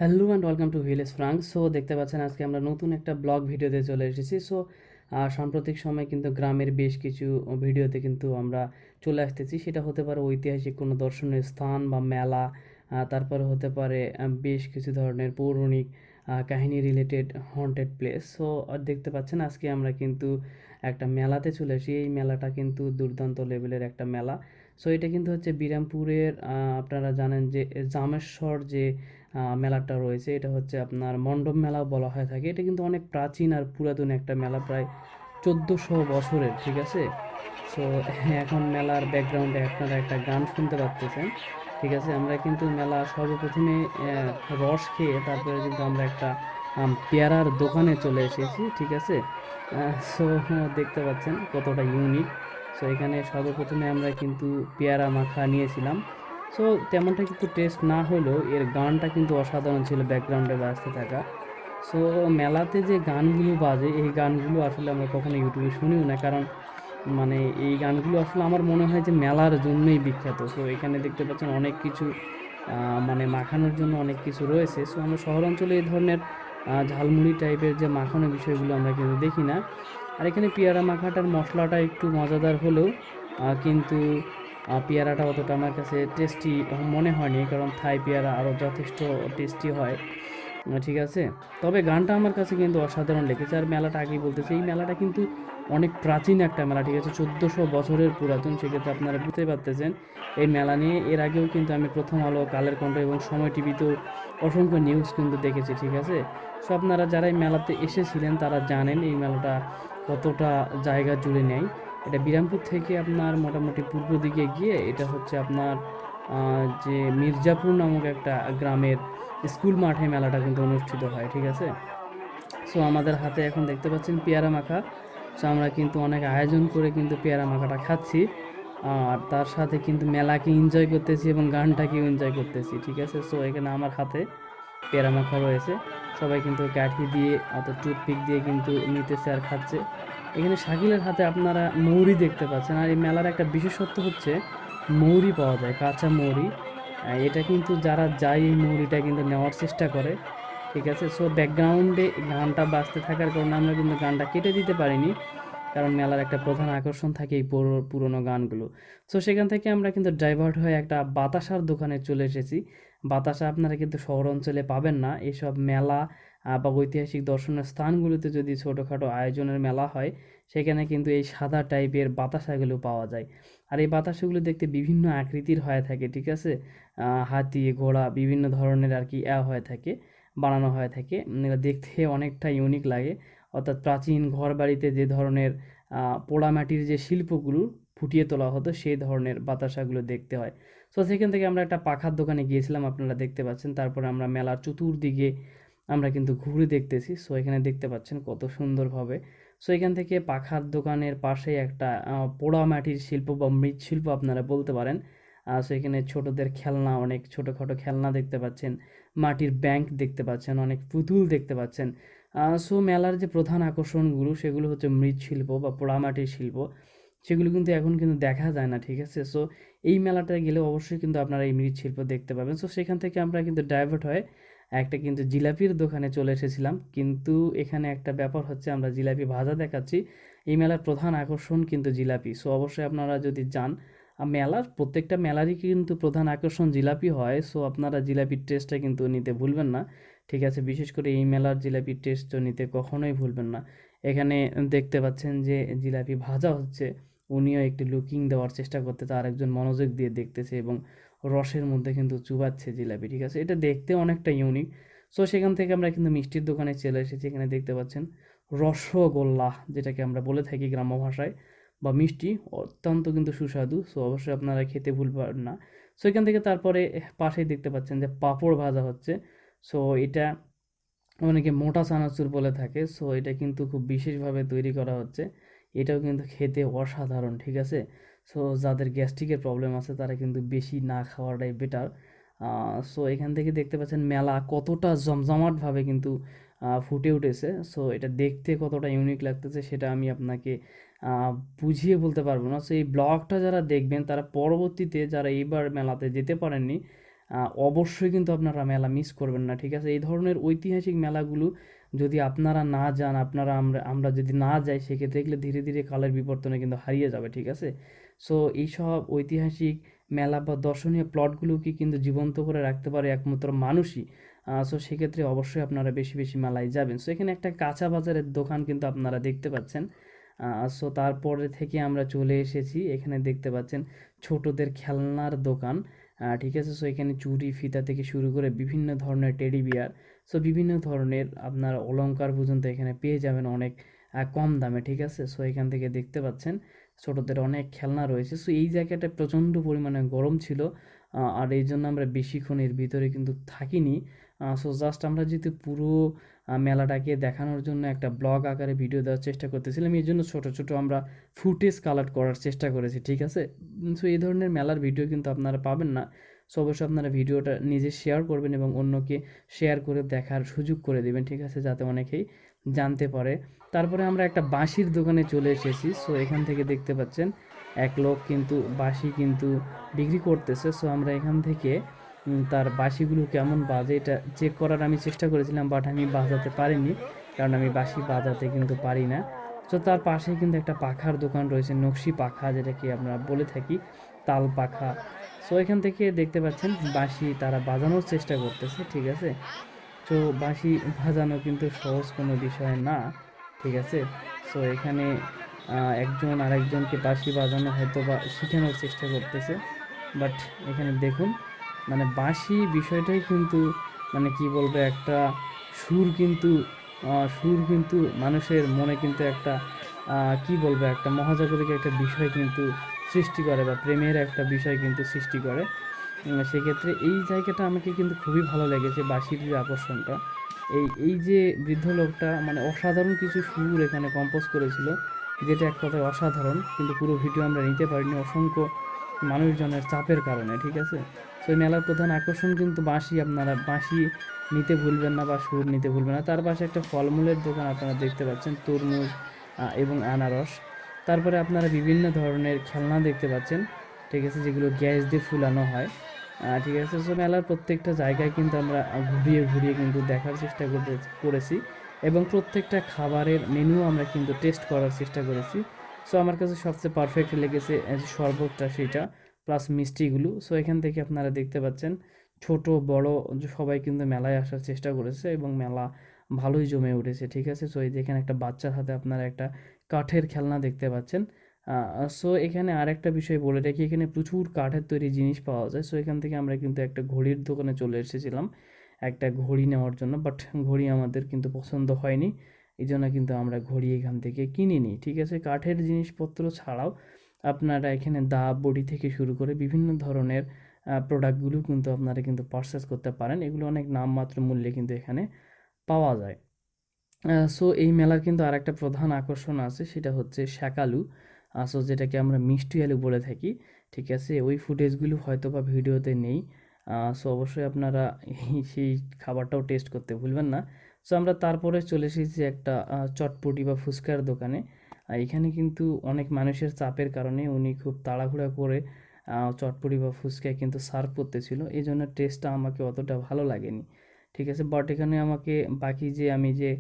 Hello and welcome to village frank. So দেখতে পাচ্ছেন আজকে আমরা নতুন একটা ব্লগ ভিডিওতে চলে এসেছি। সো সাম্প্রতিক সময় কিন্তু গ্রামের বেশ কিছু ভিডিওতে কিন্তু আমরা চলে আসতেছি। সেটা হতে পারে ঐতিহাসিক কোনো দর্শনীয় স্থান বা মেলা, তারপরে হতে পারে বেশ কিছু ধরনের পৌরাণিক কাহিনী রিলেটেড হন্টেড প্লেস। সো দেখতে পাচ্ছেন আজকে আমরা কিন্তু একটা মেলাতে চলে এসেছি। এই মেলাটা কিন্তু দুর্দান্ত লেভেলের একটা মেলা। সো এটা কিন্তু হচ্ছে বিরামপুরের, আপনারা জানেন যে জামেশ্বর যে মেলাটা রয়েছে, এটা হচ্ছে আপনার মণ্ডপ মেলাও বলা হয়ে থাকে। এটা কিন্তু অনেক প্রাচীন আর পুরাতন একটা মেলা, প্রায় 1400 বছরের, ঠিক আছে। সো এখন মেলার ব্যাকগ্রাউন্ডে আপনারা একটা গান শুনতে পাচ্ছেন, ঠিক আছে। আমরা কিন্তু মেলা সর্বপ্রথমে রস খেয়ে তারপরে কিন্তু আমরা একটা পেয়ারার দোকানে চলে এসেছি, ঠিক আছে। সো দেখতে পাচ্ছেন কতটা ইউনিক। সো এখানে সর্বপ্রথমে আমরা কিন্তু পেয়ারা মাখা নিয়েছিলাম। সো তেমনটা কিন্তু টেস্ট না হলেও এর গানটা কিন্তু অসাধারণ ছিল, ব্যাকগ্রাউন্ডে বাজতে থাকা। সো মেলাতে যে গানগুলো বাজে, এই গানগুলো আসলে আমরা কখনো ইউটিউবে শুনিও না, কারণ মানে এই গানগুলো আসলে আমার মনে হয় যে মেলার জন্যই বিখ্যাত। সো এখানে দেখতে পাচ্ছেন অনেক কিছু মানে মাখানোর জন্য অনেক কিছু রয়েছে। সো আমরা শহর অঞ্চলে এই ধরনের ঝালমুড়ি টাইপের যে মাখানো বিষয়গুলো আমরা কিন্তু দেখি না। আর এখানে পেয়ারা মাখাটার মশলাটা একটু মজাদার হলেও কিন্তু পেয়ারাটা অতটা আমার কাছে টেস্টি মনে হয়নি, কারণ থাই পেয়ারা আরও যথেষ্ট টেস্টি হয়, ঠিক আছে। তবে গানটা আমার কাছে কিন্তু অসাধারণ লেগেছে। আর মেলাটা আগেই বলতেছি, এই মেলাটা কিন্তু অনেক প্রাচীন একটা মেলা, ঠিক আছে, 1400 বছরের পুরাতন। সেক্ষেত্রে আপনারা বুঝতে পারতেছেন এই মেলা নিয়ে এর আগেও কিন্তু আমি প্রথম আলো, কালের কণ্ঠ এবং সময় টিভিতেও অসংখ্য নিউজ কিন্তু দেখেছি, ঠিক আছে। সো আপনারা যারা এই মেলাতে এসেছিলেন তারা জানেন এই মেলাটা কতটা জায়গা জুড়ে নেয়। এটা বিরামপুর থেকে আপনার মোটামুটি পূর্ব দিকে গিয়ে এটা হচ্ছে আপনার যে মির্জাপুর নামক একটা গ্রামের স্কুল মাঠে মেলাটা কিন্তু অনুষ্ঠিত হয়, ঠিক আছে। সো আমাদের হাতে এখন দেখতে পাচ্ছেন পেয়ারা মাখা। সো আমরা কিন্তু অনেক আয়োজন করে কিন্তু পেয়ারা মাখাটা খাচ্ছি, আর তার সাথে কিন্তু মেলাকে এনজয় করতেছি এবং গানটাকেও এনজয় করতেছি, ঠিক আছে। সো এখানে আমার হাতে পেয়ারা মাখা রয়েছে। সবাই কিন্তু কাঠি দিয়ে অর্থাৎ টুথপিক দিয়ে কিন্তু নিতেছে আর খাচ্ছে। এখানে শাকিলের হাতে আপনারা মৌরি দেখতে পাচ্ছেন। আর এই মেলার একটা বিশেষত্ব হচ্ছে মৌরি পাওয়া যায়, কাঁচা মৌরি। এটা কিন্তু যারা যায় এই মৌরিটা কিন্তু নেওয়ার চেষ্টা করে, ঠিক আছে। সো ব্যাকগ্রাউন্ডে গানটা বাজতে থাকার কারণে আমরা কিন্তু গানটা কেটে দিতে পারিনি, কারণ মেলার একটা প্রধান আকর্ষণ থাকে এই পুরোনো গানগুলো। সো সেখান থেকে আমরা কিন্তু ডাইভার্ট হয়ে একটা বাতাসার দোকানে চলে এসেছি। বাতাসা আপনারা কিন্তু শহর অঞ্চলে পাবেন না। এসব মেলা বা ঐতিহাসিক দর্শনীয় স্থানগুলোতে যদি ছোটোখাটো আয়োজনের মেলা হয়, সেখানে কিন্তু এই সাদা টাইপের বাতাসাগুলো পাওয়া যায়। আর এই বাতাসাগুলো দেখতে বিভিন্ন আকৃতির হয়ে থাকে, ঠিক আছে। হাতি, ঘোড়া, বিভিন্ন ধরনের আর কি হয়ে থাকে, বানানো হয়ে থাকে। এগুলো দেখতে অনেকটা ইউনিক লাগে। অর্থাৎ প্রাচীন ঘরবাড়িতে যে ধরনের পোড়ামাটির যে শিল্পগুলো ফুটিয়ে তোলা হতো, সেই ধরনের বাতাসাগুলো দেখতে হয়। সো সেখান থেকে আমরা একটা পাখার দোকানে গিয়েছিলাম, আপনারা দেখতে পাচ্ছেন। তারপরে আমরা মেলার চতুর্দিকে আমরা কিন্তু ঘুরে দেখতেছি। সো এখানে দেখতে পাচ্ছেন কত সুন্দরভাবে। সো এখান থেকে পাখার দোকানের পাশেই একটা পোড়ামাটির শিল্প বা মৃৎশিল্প আপনারা বলতে পারেন। সো এখানে ছোটদের খেলনা, অনেক ছোটোখাটো খেলনা দেখতে পাচ্ছেন, মাটির ব্যাংক দেখতে পাচ্ছেন, অনেক পুতুল দেখতে পাচ্ছেন। সো মেলার যে প্রধান আকর্ষণগুলো সেগুলো হচ্ছে মৃৎশিল্প বা পোড়ামাটির শিল্প। সেগুলো কিন্তু এখন কিন্তু দেখা যায় না, ঠিক আছে। সো এই মেলাটায় গেলে অবশ্যই কিন্তু আপনারা এই মৃৎশিল্প দেখতে পাবেন। সো সেখান থেকে আমরা কিন্তু ডাইভার্ট হয়ে একটা কিন্তু জিলাপির দোকানে চলে এসেছিলাম। কিন্তু এখানে একটা ব্যাপার হচ্ছে, আমরা জিলাপি ভাজা দেখাচ্ছি। এই মেলার প্রধান আকর্ষণ কিন্তু জিলাপি। সো অবশ্যই আপনারা যদি যান, মেলার প্রত্যেকটা মেলারই কিন্তু প্রধান আকর্ষণ জিলাপি হয়। সো আপনারা জিলাপির টেস্টটা কিন্তু নিতে ভুলবেন না, ঠিক আছে। বিশেষ করে এই মেলার জিলাপির টেস্ট তো নিতে কখনোই ভুলবেন না। এখানে দেখতে পাচ্ছেন যে জিলাপি ভাজা হচ্ছে, উনিও একটি লুকিং দেওয়ার চেষ্টা করতেছে, আর একজন মনোযোগ দিয়ে দেখতেছে এবং রসের মধ্যে কিন্তু চুবাচ্ছে জিলাপি, ঠিক আছে। এটা দেখতে অনেকটা ইউনিক। সো সেখান থেকে আমরা কিন্তু মিষ্টির দোকানে চলে এসেছি। এখানে দেখতে পাচ্ছেন রসগোল্লা, যেটাকে আমরা বলে থাকি গ্রাম্য ভাষায়, বা মিষ্টি, অত্যন্ত কিন্তু সুস্বাদু। সো অবশ্যই আপনারা খেতে ভুলবেন না। সো এখান থেকে তারপরে পাশেই দেখতে পাচ্ছেন যে পাঁপড় ভাজা হচ্ছে। সো এটা অনেকে মোটা চানাচুর বলে থাকে। সো এটা কিন্তু খুব বিশেষভাবে তৈরি করা হচ্ছে। এটাও কিন্তু খেতে অসাধারণ, ঠিক আছে। সো যাদের গ্যাস্ট্রিকের প্রবলেম আছে তারা কিন্তু বেশি না খাওয়াটাই বেটার। সো এখান থেকে দেখতে পাচ্ছেন মেলা কতটা জমজমাটভাবে কিন্তু ফুটে উঠেছে। সো এটা দেখতে কতটা ইউনিক লাগতেছে সেটা আমি আপনাকে আহ, বুঝিয়ে বলতে পারবো না। সো এই ব্লগটা যারা দেখবেন তারা পরবর্তীতে, যারা এইবার মেলাতে যেতে পারেননি, অবশ্যই কিন্তু আপনারা মেলা মিস করবেন না, ঠিক আছে? এই ধরনের ঐতিহাসিক মেলাগুলো যদি আপনারা না যান, আমরা যদি না যাই, সেক্ষেত্রে এগুলো ধীরে ধীরে কালের বিবর্তনে কিন্তু হারিয়ে যাবে, ঠিক আছে? সো এইসব ঐতিহাসিক মেলা বা দর্শনীয় প্লটগুলোকে কিন্তু জীবন্ত করে রাখতে পারে একমাত্র মানুষই। সো সেক্ষেত্রে অবশ্যই আপনারা বেশি বেশি মেলায় যাবেন। সো এখানে একটা কাঁচা বাজারের দোকান কিন্তু আপনারা দেখতে পাচ্ছেন। সো তারপরে থেকে আমরা চলে এসেছি, এখানে দেখতে পাচ্ছেন ছোটদের খেলনার দোকান। ঠিক আছে? সো এখানে চুড়ি, ফিতা থেকে শুরু করে বিভিন্ন ধরনের টেডি বিয়ার, সো বিভিন্ন ধরনের আপনার অলংকার পর্যন্ত এখানে পেয়ে যাবেন অনেক কম দামে, ঠিক আছে? সো এখান থেকে দেখতে পাচ্ছেন ছোটদের অনেক খেলনা রয়েছে। সো এই জায়গাটা প্রচণ্ড পরিমাণে গরম ছিল, আর এই জন্য আমরা বেশিক্ষণ এর ভিতরে কিন্তু থাকিনি। সো জাস্ট আমরা যেহেতু পুরো মেলাটাকে দেখানোর জন্য একটা ব্লগ আকারে ভিডিও দেওয়ার চেষ্টা করতেছিলাম, এই জন্য ছোটো ছোটো আমরা ফুটেজ কালেক্ট করার চেষ্টা করেছি, ঠিক আছে? সো এই ধরনের মেলার ভিডিও কিন্তু আপনারা পাবেন না। সো অবশ্যই আপনারা ভিডিওটা নিজে শেয়ার করবেন এবং অন্যকে শেয়ার করে দেখার সুযোগ করে দেবেন, ঠিক আছে? যাতে অনেকেই জানতে পারে। তারপরে আমরা একটা বাঁশির দোকানে চলে এসেছি। সো এখান থেকে দেখতে পাচ্ছেন এক লোক কিন্তু বাঁশি কিন্তু বিক্রি করতেছে। সো আমরা এখান থেকে তার বাঁশিগুলো কেমন বাজে এটা চেক করার আমি চেষ্টা করেছিলাম, বাট আমি বাজাতে পারিনি, কারণ আমি বাঁশি বাজাতে কিন্তু পারি না। তো তার পাশেই কিন্তু একটা পাখার দোকান রয়েছে, নকশি পাখা যেটাকে আমরা বলে থাকি, তাল পাখা। সো এখান থেকে দেখতে পাচ্ছেন বাঁশি তারা বাজানোর চেষ্টা করতেছে, ঠিক আছে? তো বাঁশি বাজানো কিন্তু সহজ কোনো বিষয় না, ঠিক আছে? সো এখানে একজন আরেকজনকে বাঁশি বাজানো হয়তো বা শেখানোর চেষ্টা করতেছে, বাট এখানে দেখুন মানে বাঁশি বিষয়টাই কিন্তু মানে কি বলবো, একটা সুর কিন্তু মানুষের মনে কিন্তু একটা কি বলবো, একটা মহাজাগতিক একটা বিষয় কিন্তু সৃষ্টি করে, বা প্রেমের একটা বিষয় কিন্তু সৃষ্টি করে। সেক্ষেত্রে এই জায়গাটা আমাকে কিন্তু খুবই ভালো লেগেছে, বাঁশির যে আকর্ষণটা। এই যে বৃদ্ধ লোকটা মানে অসাধারণ কিছু সুর এখানে কম্পোজ করেছিল, যেটা এক কথায় অসাধারণ, কিন্তু পুরো ভিডিও আমরা নিতে পারিনি অসংখ্য মানুষজনের চাপের কারণে, ঠিক আছে? সো এই মেলার প্রধান আকর্ষণ কিন্তু বাঁশি, আপনারা বাঁশি নিতে ভুলবেন না বা সুর নিতে ভুলবেন না। তার পাশে একটা ফলমূলের দোকান আপনারা দেখতে পাচ্ছেন, তরমুজ এবং আনারস। তারপরে আপনারা বিভিন্ন ধরনের খেলনা দেখতে পাচ্ছেন, ঠিক আছে, যেগুলো গ্যাস দিয়ে ফুলানো হয়। ঠিক আছে? সো মেলার প্রত্যেকটা জায়গায় কিন্তু আমরা ঘুরিয়ে ঘুরিয়ে কিন্তু দেখার চেষ্টা করেছি, এবং প্রত্যেকটা খাবারের মেনু আমরা কিন্তু টেস্ট করার চেষ্টা করেছি। সো আমার কাছে সবচেয়ে পারফেক্ট লেগেছে যে শরবতটা, সেটা প্লাস মিষ্টিগুলো। সো এখান থেকে আপনারা দেখতে পাচ্ছেন ছোট বড় সবাই কিন্তু মেলায় আসার চেষ্টা করেছে, এবং মেলা ভালোই জমে উঠেছে, ঠিক আছে? সো এই যে এখানে একটা বাচ্চার হাতে আপনারা একটা কাঠের খেলনা দেখতে পাচ্ছেন। সো এখানে আরেকটা বিষয় বলে রাখি, এখানে প্রচুর কাঠের তৈরি জিনিস পাওয়া যায়। সো এখান থেকে আমরা কিন্তু একটা ঘড়ির দোকানে চলে এসেছিলাম একটা ঘড়ি নেওয়ার জন্য, বাট ঘড়ি আমাদের কিন্তু পছন্দ হয়নি, এই জন্য কিন্তু আমরা ঘড়ি এখান থেকে কিনিনি, ঠিক আছে? কাঠের জিনিসপত্র ছাড়াও আপনারা এখানে দা বডি থেকে শুরু করে বিভিন্ন ধরনের প্রোডাক্টগুলো কিন্তু আপনারা কিন্তু পারচেস করতে পারেন, এগুলো অনেক নামমাত্র মূল্যে কিন্তু এখানে পাওয়া যায়। সো এই মেলার কিন্তু আরেকটা প্রধান আকর্ষণ আছে, সেটা হচ্ছে শাকালু। সো যেটাকে আমরা মিষ্টি আলু বলে থাকি, ঠিক আছে? ওই ফুটেজগুলো হয়তো বা ভিডিওতে নেই। সো অবশ্যই আপনারা সেই খাবারটাও টেস্ট করতে ভুলবেন না। সো আমরা তারপরে চলে এসেছি একটা চটপটি বা ফুচকার দোকানে। এখানে কিন্তু অনেক মানুষের চাপের কারণে উনি খুব তাড়াহুড়া করে চটপটি বা ফুচকা কিন্তু সার্ভ করতেছিল, এই জন্য টেস্টটা আমাকে অতটা ভালো লাগেনি, ঠিক আছে? বাট এখানে আমাকে বাকি যে আমি যে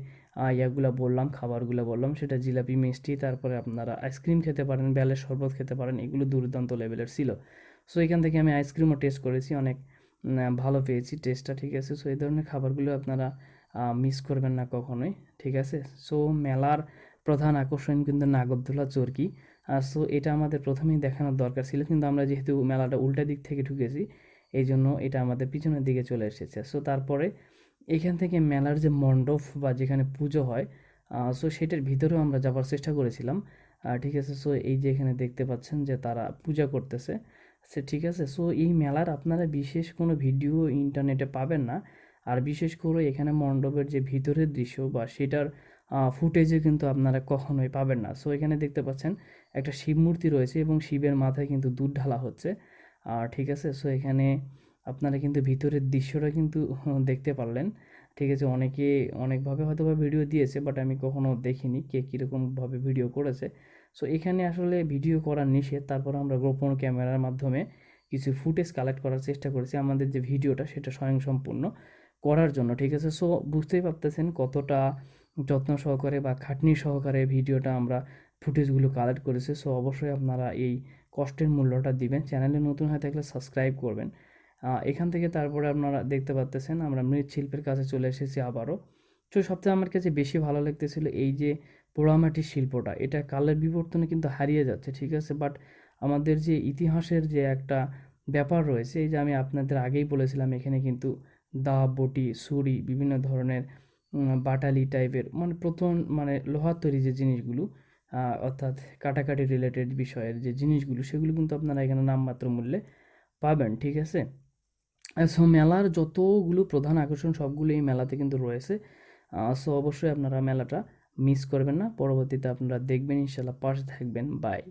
ইয়াগুলা বললাম, খাবারগুলো বললাম, সেটা জিলাপি, মিষ্টি, তারপরে আপনারা আইসক্রিম খেতে পারেন, বেলের শরবত খেতে পারেন, এগুলো দুর্দান্ত লেভেলের ছিল। সো এখান থেকে আমি আইসক্রিমও টেস্ট করেছি, অনেক ভালো পেয়েছি টেস্টটা, ঠিক আছে? সো এই ধরনের খাবারগুলো আপনারা মিস করবেন না কখনোই, ঠিক আছে? সো মেলার প্রধান আকর্ষণ কিন্তু নাগরদোলা চরকি। সো এটা আমাদের প্রথমেই দেখানোর দরকার ছিল, কিন্তু আমরা যেহেতু মেলাটা উল্টা দিক থেকে ঢুকেছি, এই জন্য এটা আমাদের পিছনের দিকে চলে এসেছে। সো তারপরে এখান থেকে মেলার যে মণ্ডপ বা যেখানে পুজো হয়, সো সেটার ভিতরেও আমরা যাবার চেষ্টা করেছিলাম, ঠিক আছে? সো এই যে এখানে দেখতে পাচ্ছেন যে তারা পূজা করতেছে, সে ঠিক আছে? সো এই মেলার আপনারা বিশেষ কোনো ভিডিও ইন্টারনেটে পাবেন না, আর বিশেষ করে এখানে মণ্ডপের যে ভিতরের দৃশ্য বা সেটার ফুটেজে কিন্তু আপনারা কখনোই পাবেন না। সো এখানে দেখতে পাচ্ছেন একটা শিব মূর্তি রয়েছে, এবং শিবের মাথায় কিন্তু দুধ ঢালা হচ্ছে, ঠিক আছে? সো এখানে আপনারা কিন্তু ভিতরের দৃশ্যটা কিন্তু দেখতে পারলেন, ঠিক আছে? অনেকে অনেকভাবে হয়তো বা ভিডিও দিয়েছে, বাট আমি কখনো দেখিনি কে কীরকমভাবে ভিডিও করেছে। সো এখানে আসলে ভিডিও করা নিষেধ, তারপর আমরা গোপন ক্যামেরার মাধ্যমে কিছু ফুটেজ কালেক্ট করার চেষ্টা করেছি আমাদের যে ভিডিওটা সেটা স্বয়ংসম্পূর্ণ করার জন্য, ঠিক আছে। সো বুঝতেই পারতেছেন কতটা যত্ন সহকারে বা খাটনি সহকারে ভিডিওটা আমরা ফুটেজগুলো কালেক্ট করেছি। সো অবশ্যই আপনারা এই কষ্টের মূল্যটা দিবেন। চ্যানেলে নতুন হয়ে থাকলে সাবস্ক্রাইব করবেন। এখান থেকে তারপরে আপনারা দেখতে পারতেছেন আমরা মৃৎশিল্পের কাছে চলে এসেছি আবারও। তো সবচেয়ে আমার কাছে বেশি ভালো লাগতেছিল এই যে পোড়ামাটির শিল্পটা, এটা কালের বিবর্তনে কিন্তু হারিয়ে যাচ্ছে, ঠিক আছে। বাট আমাদের যে ইতিহাসের যে একটা ব্যাপার রয়েছে, এই যে আমি আপনাদের আগেই বলেছিলাম এখানে কিন্তু দা, বটি, ছুরি, বিভিন্ন ধরনের বাটালি টাইপের মানে প্রথম মানে লোহার তৈরি যে জিনিসগুলো, অর্থাৎ কাটাকাটি রিলেটেড বিষয়ের যে জিনিসগুলো, সেগুলো কিন্তু আপনারা এখানে নামমাত্র মূল্যে পাবেন, ঠিক আছে। সো মেলার যতগুলো প্রধান আকর্ষণ সবগুলো এই মেলাতে কিন্তু রয়েছে। সো অবশ্যই আপনারা মেলাটা মিস করবেন না। পরবর্তীতে আপনারা দেখবেন, ইনশাল্লাহ পাশে থাকবেন। বাই।